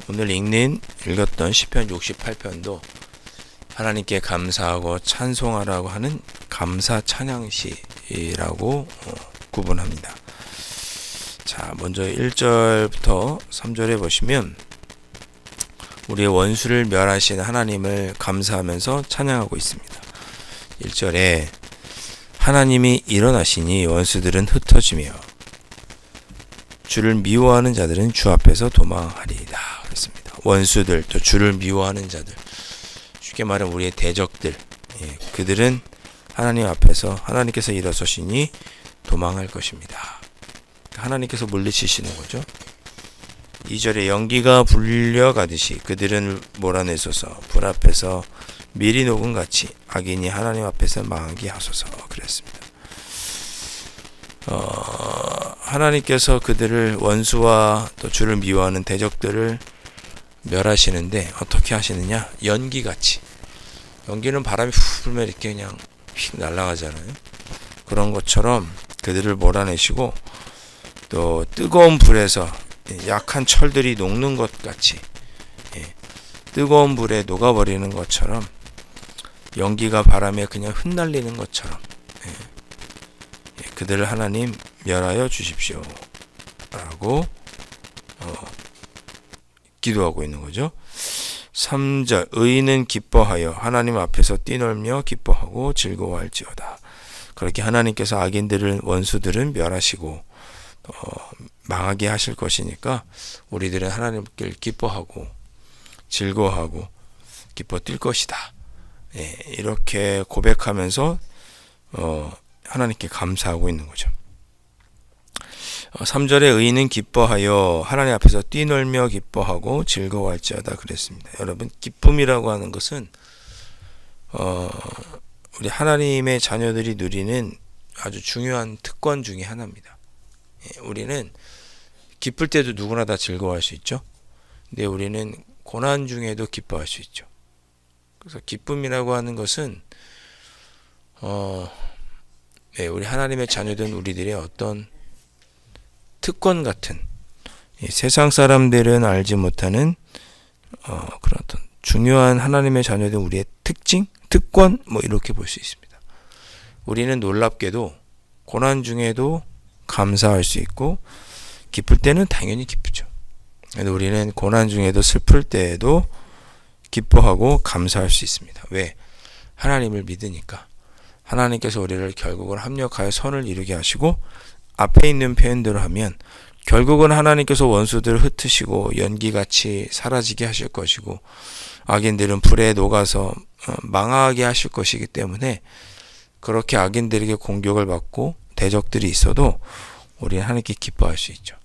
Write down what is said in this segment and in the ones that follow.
오늘 읽었던 시편 68편도 하나님께 감사하고 찬송하라고 하는 감사 찬양시라고 구분합니다. 자, 먼저 1절부터 3절에 보시면 우리의 원수를 멸하신 하나님을 감사하면서 찬양하고 있습니다. 1절에 하나님이 일어나시니 원수들은 흩어지며 주를 미워하는 자들은 주 앞에서 도망하리이다. 그렇습니다. 원수들, 또 주를 미워하는 자들, 쉽게 말하면 우리의 대적들, 그들은 하나님 앞에서 하나님께서 일어서시니 도망할 것입니다. 하나님께서 물리치시는 거죠. 2절에 연기가 불려가듯이 그들은 몰아내소서, 불 앞에서 미리 녹은 같이 악인이 하나님 앞에서 망하게 하소서. 그랬습니다. 하나님께서 그들을, 원수와 또 주를 미워하는 대적들을 멸하시는데 어떻게 하시느냐? 연기같이. 연기는 바람이 후 불면 이렇게 그냥 휙 날아가잖아요. 그런 것처럼 그들을 몰아내시고, 또 뜨거운 불에서 약한 철들이 녹는 것 같이, 뜨거운 불에 녹아버리는 것처럼, 연기가 바람에 그냥 흩날리는 것처럼 그들을 하나님 멸하여 주십시오 라고 기도하고 있는 거죠. 3절, 의인은 기뻐하여 하나님 앞에서 뛰놀며 기뻐하고 즐거워할지어다. 그렇게 하나님께서 악인들을, 원수들은 멸하시고 망하게 하실 것이니까 우리들은 하나님께 기뻐하고 즐거워하고 기뻐 뛸 것이다. 이렇게 고백하면서 하나님께 감사하고 있는 거죠. 3절에 의인은 기뻐하여 하나님 앞에서 뛰놀며 기뻐하고 즐거워할지어다 그랬습니다. 여러분, 기쁨이라고 하는 것은 우리 하나님의 자녀들이 누리는 아주 중요한 특권 중에 하나입니다. 우리는 기쁠 때도 누구나 다 즐거워할 수 있죠. 근데 우리는 고난 중에도 기뻐할 수 있죠. 그래서 기쁨이라고 하는 것은 우리 하나님의 자녀된 우리들의 어떤 특권 같은, 세상 사람들은 알지 못하는 그런 어떤 중요한 하나님의 자녀된 우리의 특징, 특권, 이렇게 볼 수 있습니다. 우리는 놀랍게도 고난 중에도 감사할 수 있고, 기쁠 때는 당연히 기쁘죠. 우리는 고난 중에도 슬플 때에도 기뻐하고 감사할 수 있습니다. 왜? 하나님을 믿으니까. 하나님께서 우리를 결국은 합력하여 선을 이루게 하시고, 앞에 있는 표현대로 하면 결국은 하나님께서 원수들을 흩으시고 연기같이 사라지게 하실 것이고, 악인들은 불에 녹아서 망하게 하실 것이기 때문에, 그렇게 악인들에게 공격을 받고 대적들이 있어도 우리는 하나님께 기뻐할 수 있죠.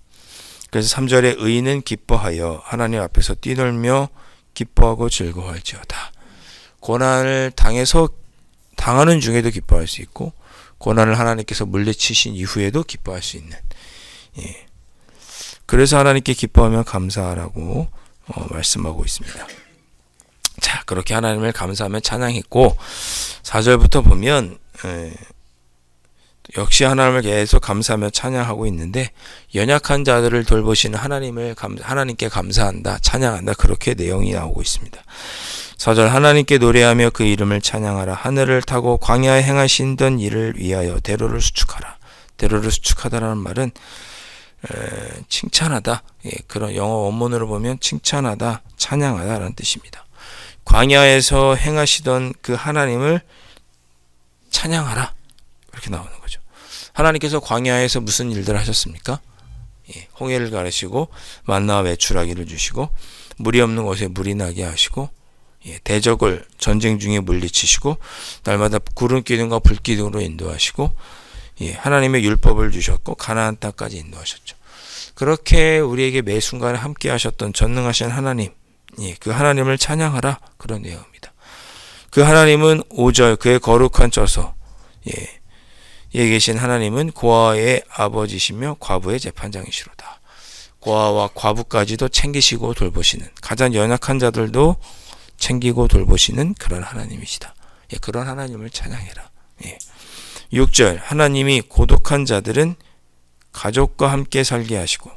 그래서 3절에 의인은 기뻐하여 하나님 앞에서 뛰놀며 기뻐하고 즐거워할지어다. 고난을 당하는 중에도 기뻐할 수 있고, 고난을 하나님께서 물리치신 이후에도 기뻐할 수 있는, 그래서 하나님께 기뻐하며 감사하라고 말씀하고 있습니다. 자, 그렇게 하나님을 감사하며 찬양했고, 4절부터 보면 역시 하나님을 계속 감사하며 찬양하고 있는데, 연약한 자들을 돌보시는 하나님께 감사한다, 찬양한다, 그렇게 내용이 나오고 있습니다. 4절, 하나님께 노래하며 그 이름을 찬양하라. 하늘을 타고 광야에 행하신던 일을 위하여 대로를 수축하라. 대로를 수축하다라는 말은 칭찬하다, 그런 영어 원문으로 보면 칭찬하다, 찬양하다라는 뜻입니다. 광야에서 행하시던 그 하나님을 찬양하라, 그렇게 나오는 거죠. 하나님께서 광야에서 무슨 일들을 하셨습니까? 홍해를 가르시고 만나와 메추라기를 주시고, 물이 없는 곳에 물이 나게 하시고, 대적을 전쟁 중에 물리치시고, 날마다 구름 기둥과 불 기둥으로 인도하시고, 하나님의 율법을 주셨고 가나안 땅까지 인도하셨죠. 그렇게 우리에게 매 순간에 함께 하셨던 전능하신 하나님, 그 하나님을 찬양하라, 그런 내용입니다. 그 하나님은 5절, 그의 거룩한 저서, 예 계신 하나님은 고아의 아버지시며 과부의 재판장이시로다. 고아와 과부까지도 챙기시고 돌보시는, 가장 연약한 자들도 챙기고 돌보시는 그런 하나님이시다. 예, 그런 하나님을 찬양해라. 예. 6절 하나님이 고독한 자들은 가족과 함께 살게 하시고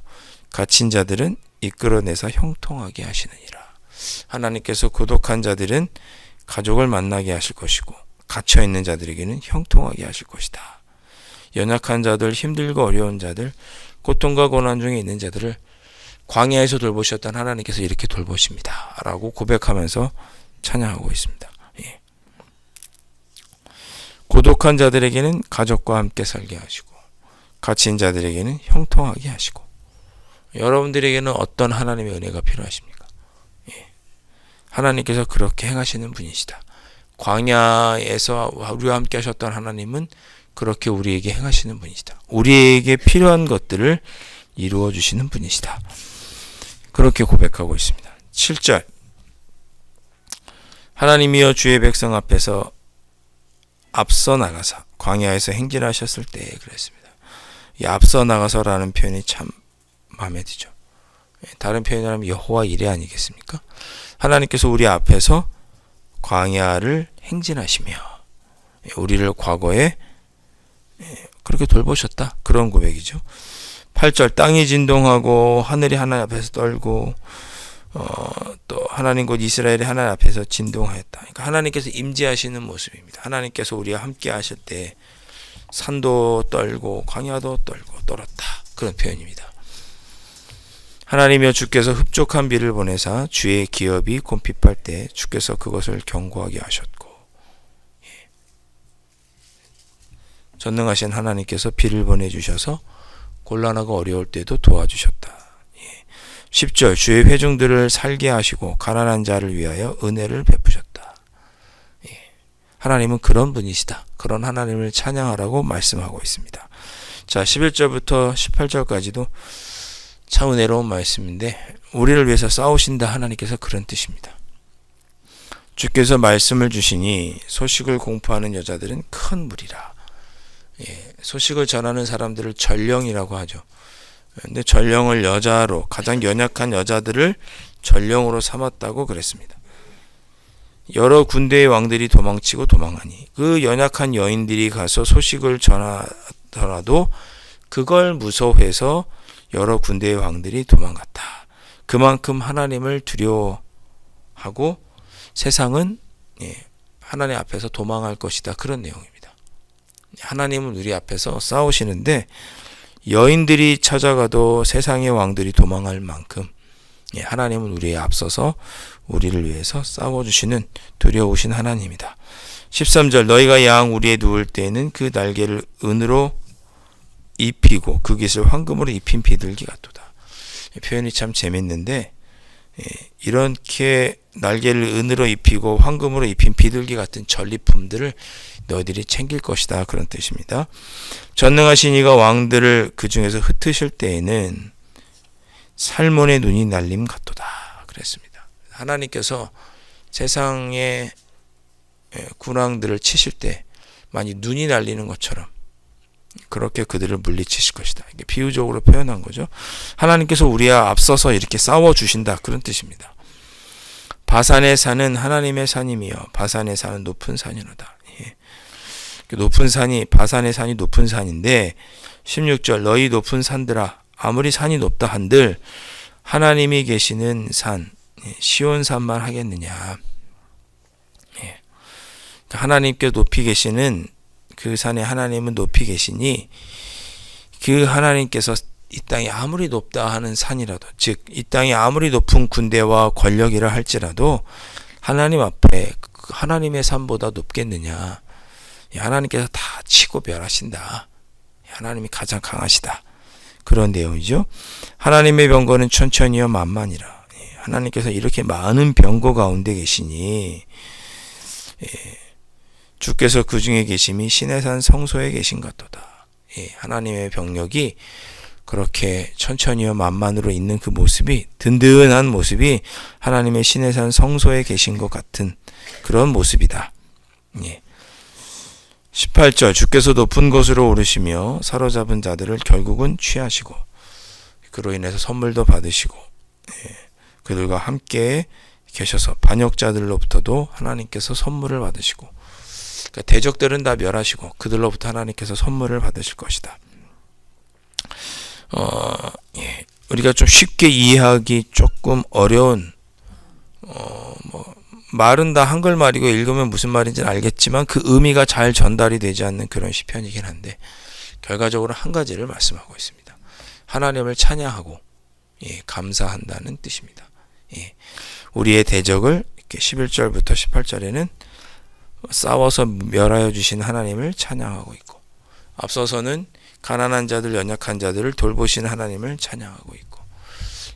갇힌 자들은 이끌어내서 형통하게 하시느니라. 하나님께서 고독한 자들은 가족을 만나게 하실 것이고 갇혀있는 자들에게는 형통하게 하실 것이다. 연약한 자들, 힘들고 어려운 자들, 고통과 고난 중에 있는 자들을 광야에서 돌보셨던 하나님께서 이렇게 돌보십니다 라고 고백하면서 찬양하고 있습니다. 예. 고독한 자들에게는 가족과 함께 살게 하시고 갇힌 자들에게는 형통하게 하시고. 여러분들에게는 어떤 하나님의 은혜가 필요하십니까? 예. 하나님께서 그렇게 행하시는 분이시다. 광야에서 우리와 함께 하셨던 하나님은 그렇게 우리에게 행하시는 분이시다. 우리에게 필요한 것들을 이루어 주시는 분이시다. 그렇게 고백하고 있습니다. 7절 하나님이여 주의 백성 앞에서 앞서 나가사 광야에서 행진하셨을 때에 그랬습니다. 이 앞서 나가서라는 표현이 참 마음에 들죠. 다른 표현을 하면 여호와 이레 아니겠습니까? 하나님께서 우리 앞에서 광야를 행진하시며 우리를 과거에 그렇게 돌보셨다. 그런 고백이죠. 8절 땅이 진동하고 하늘이 하나님 앞에서 떨고 또 하나님 곧 이스라엘이 하나님 앞에서 진동하였다. 그러니까 하나님께서 임재하시는 모습입니다. 하나님께서 우리와 함께 하실 때 산도 떨고 광야도 떨고 떨었다. 그런 표현입니다. 하나님이여 주께서 흡족한 비를 보내사 주의 기업이 곰핍할 때 주께서 그것을 견고하게 하셨고. 전능하신 하나님께서 비를 보내주셔서 곤란하고 어려울 때도 도와주셨다. 10절 주의 회중들을 살게 하시고 가난한 자를 위하여 은혜를 베푸셨다. 하나님은 그런 분이시다. 그런 하나님을 찬양하라고 말씀하고 있습니다. 자, 11절부터 18절까지도 참 은혜로운 말씀인데 우리를 위해서 싸우신다 하나님께서 그런 뜻입니다. 주께서 말씀을 주시니 소식을 공포하는 여자들은 큰 무리라. 소식을 전하는 사람들을 전령이라고 하죠. 근데 전령을 여자로 가장 연약한 여자들을 전령으로 삼았다고 그랬습니다. 여러 군대의 왕들이 도망치고 도망하니 그 연약한 여인들이 가서 소식을 전하더라도 그걸 무서워해서 여러 군대의 왕들이 도망갔다. 그만큼 하나님을 두려워하고 세상은 하나님 앞에서 도망할 것이다. 그런 내용입니다. 하나님은 우리 앞에서 싸우시는데 여인들이 찾아가도 세상의 왕들이 도망할 만큼 하나님은 우리에 앞서서 우리를 위해서 싸워주시는 두려우신 하나님이다. 13절 너희가 양 우리에 누울 때에는 그 날개를 은으로 입히고 그 깃을 황금으로 입힌 비둘기 같도다. 표현이 참 재밌는데 이렇게 날개를 은으로 입히고 황금으로 입힌 비둘기 같은 전리품들을 너희들이 챙길 것이다. 그런 뜻입니다. 전능하신 이가 왕들을 그 중에서 흩으실 때에는 살몬의 눈이 날림 같도다. 그랬습니다. 하나님께서 세상의 군왕들을 치실 때 만약 눈이 날리는 것처럼 그렇게 그들을 물리치실 것이다. 이게 비유적으로 표현한 거죠. 하나님께서 우리와 앞서서 이렇게 싸워주신다. 그런 뜻입니다. 바산의 산은 하나님의 산이며 바산의 산은 높은 산이로다. 높은 산이 바산의 산이 높은 산인데 16절 너희 높은 산들아 아무리 산이 높다 한들 하나님이 계시는 산 시온산만 하겠느냐. 하나님께 높이 계시는 그 산에 하나님은 높이 계시니 그 하나님께서 이 땅이 아무리 높다 하는 산이라도 즉 이 땅이 아무리 높은 군대와 권력이라 할지라도 하나님 앞에 하나님의 산보다 높겠느냐. 하나님께서 다 치고 멸하신다. 하나님이 가장 강하시다. 그런 내용이죠. 하나님의 병거는 천천히요 만만이라. 하나님께서 이렇게 많은 병거 가운데 계시니 주께서 그 중에 계심이 시내산 성소에 계신 같도다. 하나님의 병력이 그렇게 천천히요 만만으로 있는 그 모습이 든든한 모습이 하나님의 시내산 성소에 계신 것 같은 그런 모습이다. 18절 주께서 높은 곳으로 오르시며 사로잡은 자들을 결국은 취하시고 그로 인해서 선물도 받으시고 그들과 함께 계셔서 반역자들로부터도 하나님께서 선물을 받으시고 그러니까 대적들은 다 멸하시고 그들로부터 하나님께서 선물을 받으실 것이다. 우리가 좀 쉽게 이해하기 조금 어려운 말은 다 한글말이고 읽으면 무슨 말인지는 알겠지만 그 의미가 잘 전달이 되지 않는 그런 시편이긴 한데 결과적으로 한 가지를 말씀하고 있습니다. 하나님을 찬양하고 감사한다는 뜻입니다. 우리의 대적을 이렇게 11절부터 18절에는 싸워서 멸하여 주신 하나님을 찬양하고 있고 앞서서는 가난한 자들, 연약한 자들을 돌보시는 하나님을 찬양하고 있고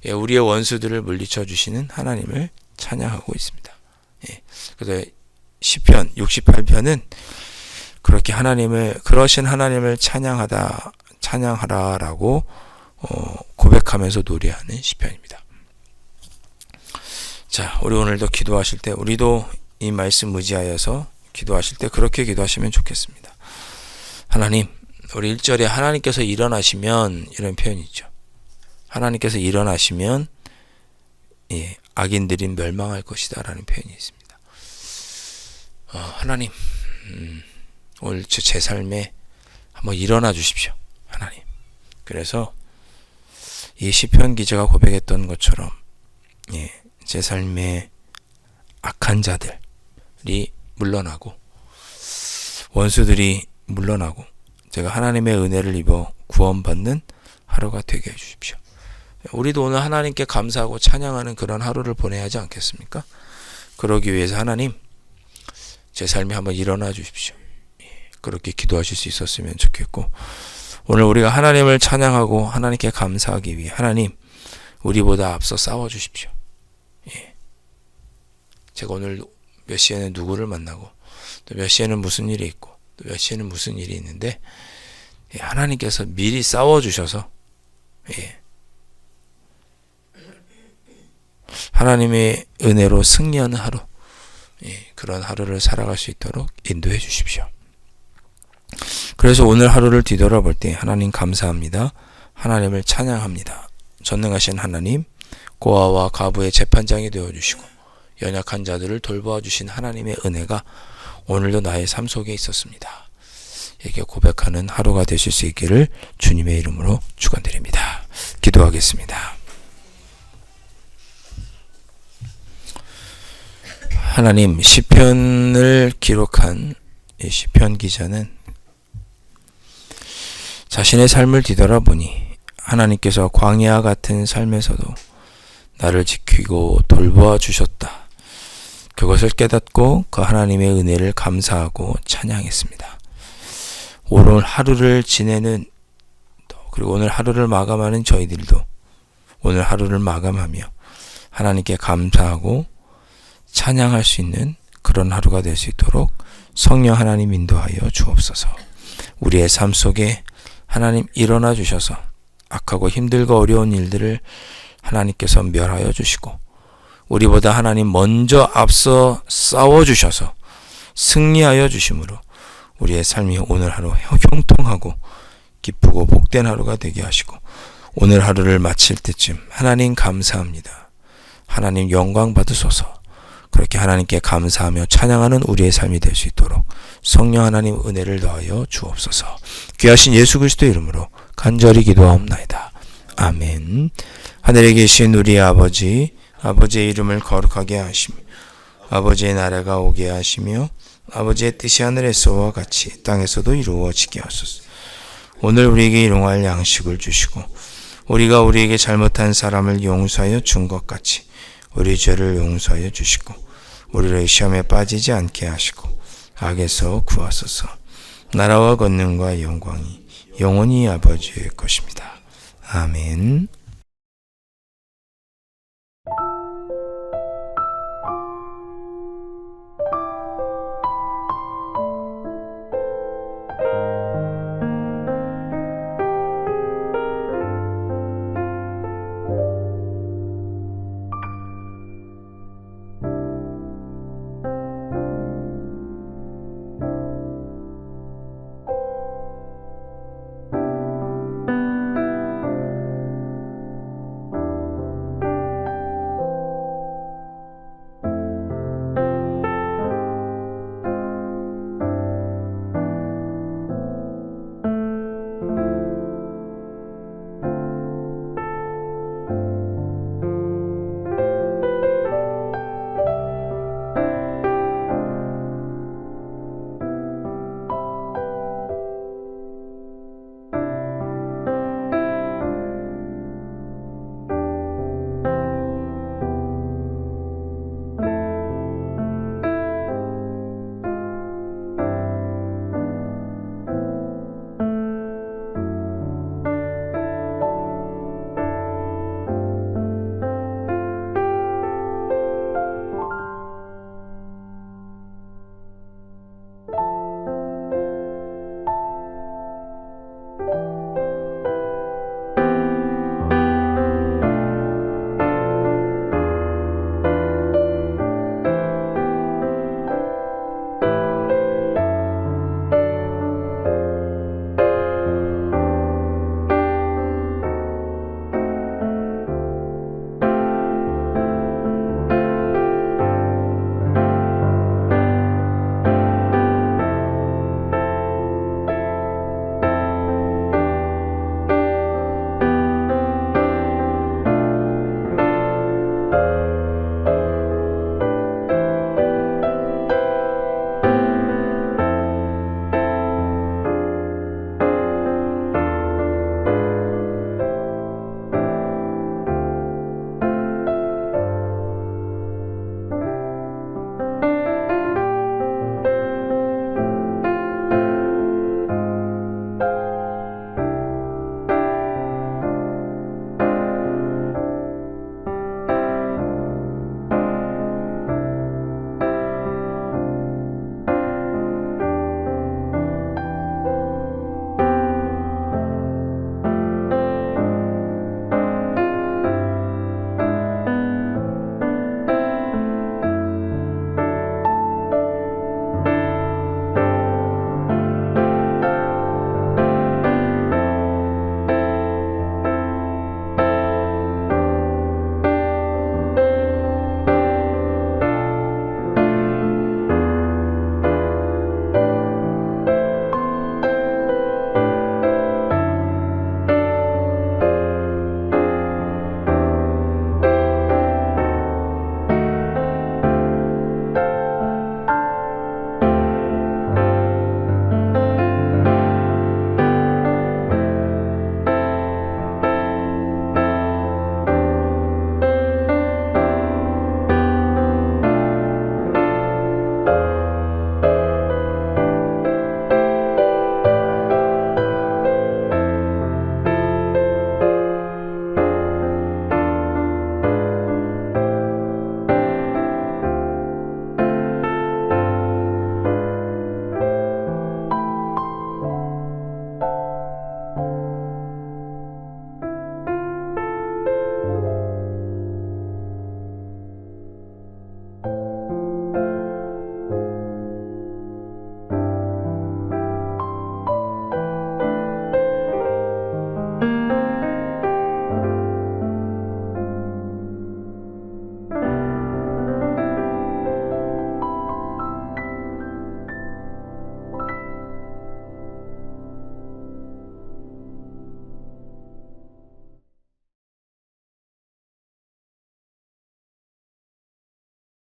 우리의 원수들을 물리쳐 주시는 하나님을 찬양하고 있습니다. 그래서 시편 68편은 그렇게 그러신 하나님을 찬양하라라고 고백하면서 노래하는 시편입니다. 자, 우리 오늘도 기도하실 때 우리도 이 말씀 의지하여서 기도하실 때 그렇게 기도하시면 좋겠습니다. 하나님, 우리 1절에 하나님께서 일어나시면 이런 표현이 있죠. 하나님께서 일어나시면 악인들이 멸망할 것이다 라는 표현이 있습니다. 하나님, 오늘 제 삶에 한번 일어나 주십시오. 하나님. 그래서 이 시편 기자가 고백했던 것처럼 제 삶에 악한 자들이 물러나고 원수들이 물러나고 제가 하나님의 은혜를 입어 구원받는 하루가 되게 해주십시오. 우리도 오늘 하나님께 감사하고 찬양하는 그런 하루를 보내야 하지 않겠습니까? 그러기 위해서 하나님, 제 삶에 한번 일어나 주십시오. 그렇게 기도하실 수 있었으면 좋겠고 오늘 우리가 하나님을 찬양하고 하나님께 감사하기 위해 하나님, 우리보다 앞서 싸워 주십시오. 제가 오늘 몇 시에는 누구를 만나고 또 몇 시에는 무슨 일이 있고 또 몇 시에는 무슨 일이 있는데 하나님께서 미리 싸워 주셔서 하나님의 은혜로 승리하는 하루, 그런 하루를 살아갈 수 있도록 인도해 주십시오. 그래서 오늘 하루를 뒤돌아볼 때 하나님 감사합니다. 하나님을 찬양합니다. 전능하신 하나님, 고아와 과부의 재판장이 되어주시고 연약한 자들을 돌보아 주신 하나님의 은혜가 오늘도 나의 삶 속에 있었습니다. 이렇게 고백하는 하루가 되실 수 있기를 주님의 이름으로 축원드립니다. 기도하겠습니다. 하나님, 시편을 기록한 이 시편 기자는 자신의 삶을 뒤돌아보니 하나님께서 광야 같은 삶에서도 나를 지키고 돌보아 주셨다. 그것을 깨닫고 그 하나님의 은혜를 감사하고 찬양했습니다. 오늘 하루를 지내는 그리고 오늘 하루를 마감하는 저희들도 오늘 하루를 마감하며 하나님께 감사하고 찬양할 수 있는 그런 하루가 될 수 있도록 성령 하나님 인도하여 주옵소서. 우리의 삶 속에 하나님 일어나 주셔서 악하고 힘들고 어려운 일들을 하나님께서 멸하여 주시고 우리보다 하나님 먼저 앞서 싸워 주셔서 승리하여 주심으로 우리의 삶이 오늘 하루 형통하고 기쁘고 복된 하루가 되게 하시고 오늘 하루를 마칠 때쯤 하나님 감사합니다. 하나님 영광 받으소서. 그렇게 하나님께 감사하며 찬양하는 우리의 삶이 될 수 있도록 성령 하나님 은혜를 더하여 주옵소서. 귀하신 예수 그리스도 이름으로 간절히 기도하옵나이다. 아멘. 하늘에 계신 우리 아버지, 아버지의 이름을 거룩하게 하시며 아버지의 나라가 오게 하시며 아버지의 뜻이 하늘에서와 같이 땅에서도 이루어지게 하소서. 오늘 우리에게 일용할 양식을 주시고 우리가 우리에게 잘못한 사람을 용서하여 준 것 같이 우리 죄를 용서하여 주시고 우리를 시험에 빠지지 않게 하시고 악에서 구하소서. 나라와 권능과 영광이 영원히 아버지의 것입니다. 아멘.